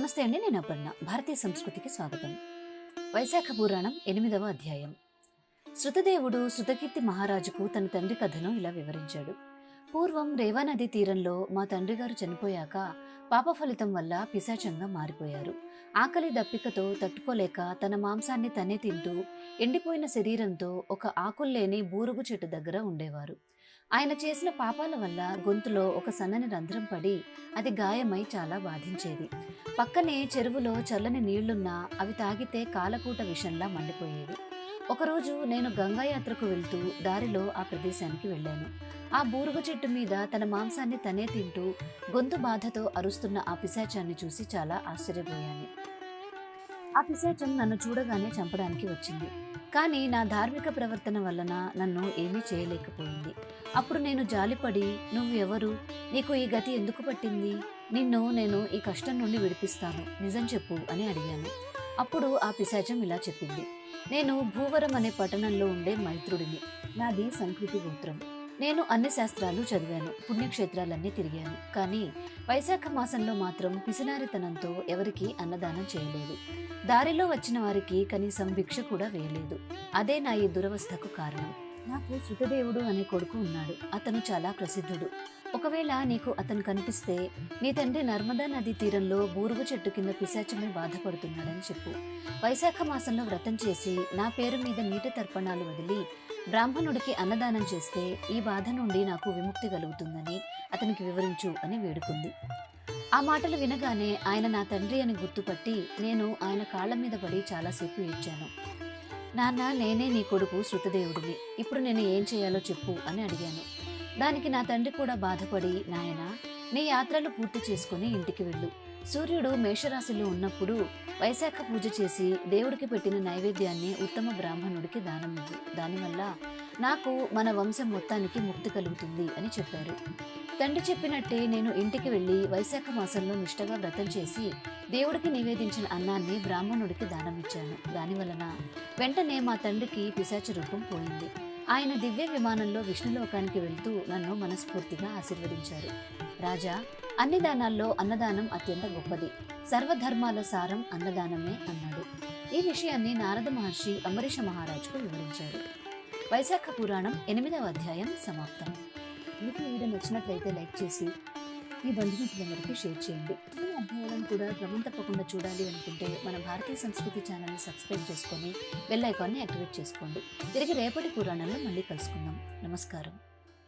నమస్తే అండి. నేను అపర్ణ. భారతీయ సంస్కృతికి స్వాగతం. వైశాఖ పురాణం 8వ అధ్యాయం. శృతదేవుడు శృతకీర్తి మహారాజుకు తన తండ్రి కథను ఇలా వివరించాడు. పూర్వం రేవా నదీ తీరంలో మా తండ్రి గారు చనిపోయాక పాప ఫలితం వల్ల పిశాచంగా మారిపోయారు. ఆకలి దప్పికతో తట్టుకోలేక తన మాంసాన్ని తనే తింటూ ఎండిపోయిన శరీరంతో ఒక ఆకుల్లేని బూరుగు చెట్టు దగ్గర ఉండేవారు. ఆయన చేసిన పాపాల వల్ల గొంతులో ఒక సన్నని రంధ్రం పడి అది గాయమై చాలా బాధించేది. పక్కనే చెరువులో చల్లని నీళ్లున్నా అవి తాగితే కాలకూట విషంలా మండిపోయేవి. ఒకరోజు నేను గంగాయాత్రకు వెళ్తూ దారిలో ఆ ప్రదేశానికి వెళ్ళాను. ఆ బూరుగ చెట్టు మీద తన మాంసాన్ని తనే తింటూ గొంతు బాధతో అరుస్తున్న ఆ పిశాచాన్ని చూసి చాలా ఆశ్చర్యపోయాను. ఆ పిశాచం నన్ను చూడగానే చంపడానికి వచ్చింది. కానీ నా ధార్మిక ప్రవర్తన వలన నన్ను ఏమీ చేయలేకపోయింది. అప్పుడు నేను జాలిపడి, నువ్వు ఎవరు? నీకు ఈ గతి ఎందుకు పట్టింది? నిన్ను నేను ఈ కష్టం నుండి విడిపిస్తాను, నిజం చెప్పు అని అడిగాను. అప్పుడు ఆ పిశాచం ఇలా చెప్పింది. నేను భూవరం అనే పట్టణంలో ఉండే మైత్రుడిని. నాది సంస్కృతి గోత్రం. నేను అన్ని శాస్త్రాలు చదివాను, పుణ్యక్షేత్రాలన్నీ తిరిగాను. కానీ వైశాఖ మాసంలో మాత్రం పిసినారితనంతో ఎవరికీ అన్నదానం చేయలేదు. దారిలో వచ్చిన వారికి కనీసం భిక్ష కూడా వేయలేదు. అదే నా ఈ దురవస్థకు కారణం. నాకు శృతదేవుడు అనే కొడుకు ఉన్నాడు. అతను చాలా ప్రసిద్ధుడు. ఒకవేళ నీకు అతను కనిపిస్తే నీ తండ్రి నర్మదా నదీ తీరంలో బూరుగు చెట్టు కింద పిశాచమై బాధపడుతున్నాడని చెప్పు. వైశాఖ మాసంలో వ్రతం చేసి నా పేరు మీద నీటి తర్పణాలు వదిలి బ్రాహ్మణుడికి అన్నదానం చేస్తే ఈ బాధ నుండి నాకు విముక్తి కలుగుతుందని అతనికి వివరించు అని వేడుకుంది. ఆ మాటలు వినగానే ఆయన నా తండ్రి అని గుర్తుపట్టి నేను ఆయన కాళ్ల మీద పడి చాలాసేపు ఏడ్చాను. నాన్న, నేనే నీ కొడుకు శృతదేవుడిని. ఇప్పుడు నేను ఏం చేయాలో చెప్పు అని అడిగాను. దానికి నా తండ్రి కూడా బాధపడి, నాయనా, నీ యాత్రలు పూర్తి చేసుకుని ఇంటికి వెళ్ళు. సూర్యుడు మేషరాశిలో ఉన్నప్పుడు వైశాఖ పూజ చేసి దేవుడికి పెట్టిన నైవేద్యాన్ని ఉత్తమ బ్రాహ్మణుడికి దానం ఇవ్వు. దానివల్ల నాకు మన వంశం మొత్తానికి ముక్తి కలుగుతుంది అని చెప్పారు. తండ్రి చెప్పినట్టే నేను ఇంటికి వెళ్లి వైశాఖ మాసంలో నిష్టగా వ్రతం చేసి దేవుడికి నివేదించిన అన్నాన్ని బ్రాహ్మణుడికి దానమిచ్చాను. దానివలన వెంటనే మా తండ్రికి పిశాచ రూపం పోయింది. ఆయన దివ్య విమానంలో విష్ణులోకానికి వెళ్తూ నన్ను మనస్ఫూర్తిగా ఆశీర్వదించారు. రాజా, అన్ని దానాల్లో అన్నదానం అత్యంత గొప్పది. సర్వధర్మాల సారం అన్నదానమే అన్నాడు. ఈ విషయాన్ని నారద మహర్షి అంబరీష మహారాజుకు వివరించారు. వైశాఖ పురాణం 8వ అధ్యాయం సమాప్తం. మీకు ఈ వీడియో నచ్చినట్లయితే లైక్ చేసి మీ బంధుమిత్రులందరికీ షేర్ చేయండి. ఈ అధ్యాయాలను కూడా క్రమం తప్పకుండా చూడాలి అనుకుంటే మన భారతీయ సంస్కృతి ఛానల్ని సబ్స్క్రైబ్ చేసుకొని బెల్ ఐకాన్ని యాక్టివేట్ చేసుకోండి. తిరిగి రేపటి పురాణంలో మళ్ళీ కలుసుకుందాం. నమస్కారం.